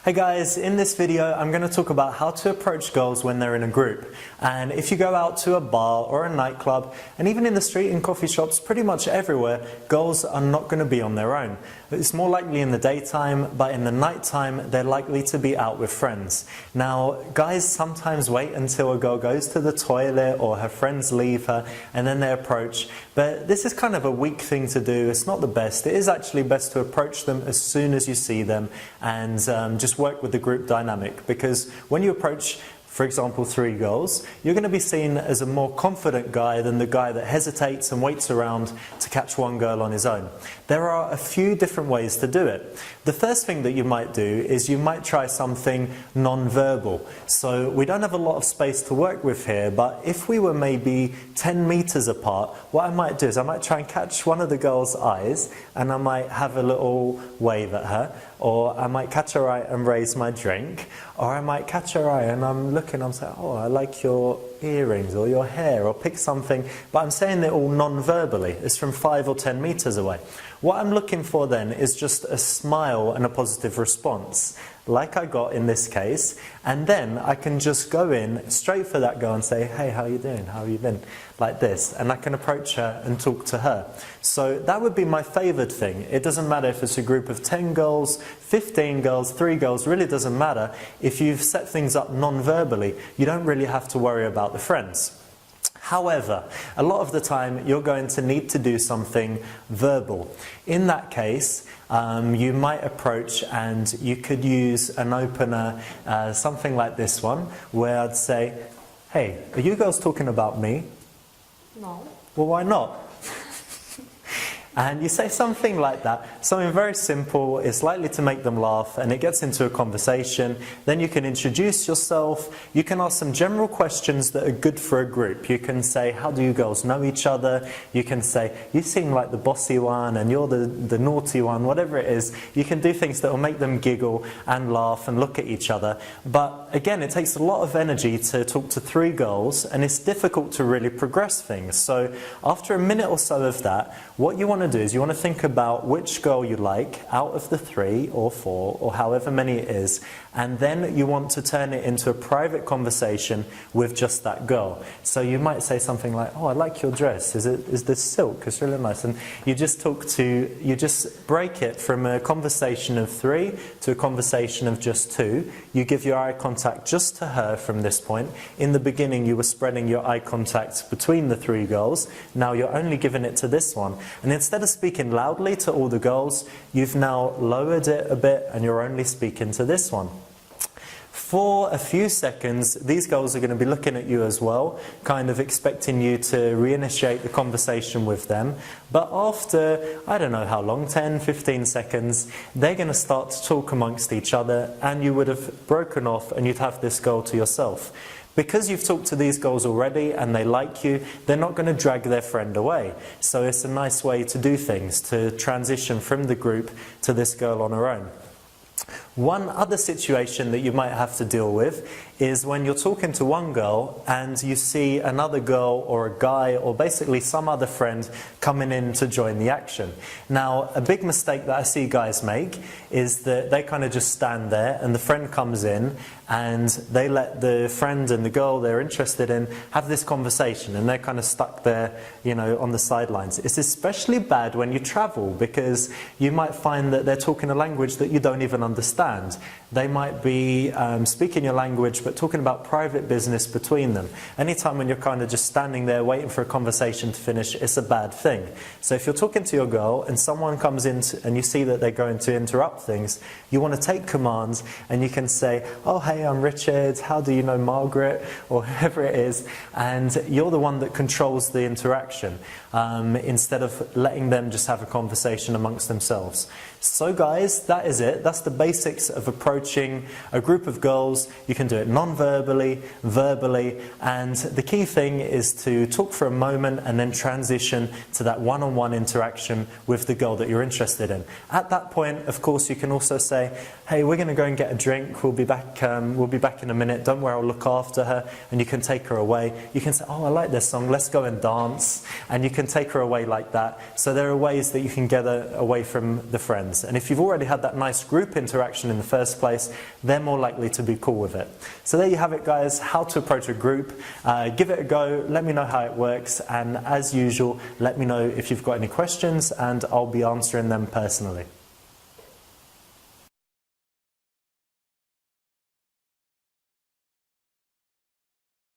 Hey guys, in this video I'm going to talk about how to approach girls when they're in a group. And if you go out to a bar or a nightclub, and even in the street in coffee shops, pretty much everywhere, girls are not going to be on their own. It's more likely in the daytime, but in the nighttime they're likely to be out with friends. Now guys sometimes wait until a girl goes to the toilet or her friends leave her and then they approach, but this is kind of a weak thing to do. It's not the best. It is actually best to approach them as soon as you see them and just work with the group dynamic, because when you approach, for example, 3 girls, you're going to be seen as a more confident guy than the guy that hesitates and waits around to catch one girl on his own. There are a few different ways to do it. The first thing that you might do is you might try something non-verbal. So we don't have a lot of space to work with here, but if we were maybe 10 meters apart, what I might do is I might try and catch one of the girl's eyes and I might have a little wave at her, or I might catch her eye and raise my drink, or I might catch her eye and I'm looking, I'm saying, oh, I like your earrings or your hair, or pick something, but I'm saying it all non-verbally. It's from 5 or 10 meters away. What I'm looking for then is just a smile and a positive response, like I got in this case, and then I can just go in straight for that girl and say, hey, how you doing? How have you been? Like this, and I can approach her and talk to her. So that would be my favored thing. It doesn't matter if it's a group of 10 girls, 15 girls, 3 girls, really doesn't matter. If you've set things up non-verbally, you don't really have to worry about the friends. However, a lot of the time you're going to need to do something verbal. In that case, you might approach and you could use an opener, something like this one, where I'd say, hey, are you girls talking about me? No. Well, why not? And you say something like that, something very simple, it's likely to make them laugh, and it gets into a conversation. Then you can introduce yourself, you can ask some general questions that are good for a group. You can say, how do you girls know each other? You can say, you seem like the bossy one and you're the naughty one, whatever it is. You can do things that will make them giggle and laugh and look at each other. But again, it takes a lot of energy to talk to 3 girls, and it's difficult to really progress things. So after a minute or so of that, what you want to do is you want to think about which girl you like out of the 3 or 4 or however many it is, and then you want to turn it into a private conversation with just that girl. So you might say something like, oh, I like your dress, is this silk? It's really nice. And you just break it from a conversation of 3 to a conversation of just 2. You give your eye contact just to her from this point. In the beginning you were spreading your eye contact between the 3 girls, now you're only giving it to this one. And instead of speaking loudly to all the girls, you've now lowered it a bit and you're only speaking to this one. For a few seconds, these girls are going to be looking at you as well, kind of expecting you to reinitiate the conversation with them. But after, I don't know how long, 10, 15 seconds, they're going to start to talk amongst each other, and you would have broken off and you'd have this girl to yourself. Because you've talked to these girls already and they like you, they're not going to drag their friend away. So it's a nice way to do things, to transition from the group to this girl on her own. One other situation that you might have to deal with is when you're talking to one girl and you see another girl or a guy or basically some other friend coming in to join the action. Now, a big mistake that I see guys make is that they kind of just stand there and the friend comes in and they let the friend and the girl they're interested in have this conversation, and they're kind of stuck there, you know, on the sidelines. It's especially bad when you travel, because you might find that they're talking a language that you don't even understand. They might be speaking your language but talking about private business between them. Anytime when you're kind of just standing there waiting for a conversation to finish, it's a bad thing. So if you're talking to your girl and someone comes in and you see that they're going to interrupt things, you want to take commands and you can say, oh, hey, I'm Richard, how do you know Margaret, or whoever it is, and you're the one that controls the interaction instead of letting them just have a conversation amongst themselves. So guys, that is it. That's the basics of approaching a group of girls. You can do it non-verbally, verbally, and the key thing is to talk for a moment and then transition to that one-on-one interaction with the girl that you're interested in. At that point, of course, you can also say, hey, we're going to go and get a drink, we'll be back in a minute, don't worry, I'll look after her, and you can take her away. You can say, oh, I like this song, let's go and dance, and you can take her away like that. So there are ways that you can get her away from the friends. And if you've already had that nice group interaction in the first place, place, they're more likely to be cool with it. So there you have it, guys, how to approach a group. Give it a go, let me know how it works, and as usual, let me know if you've got any questions and I'll be answering them personally.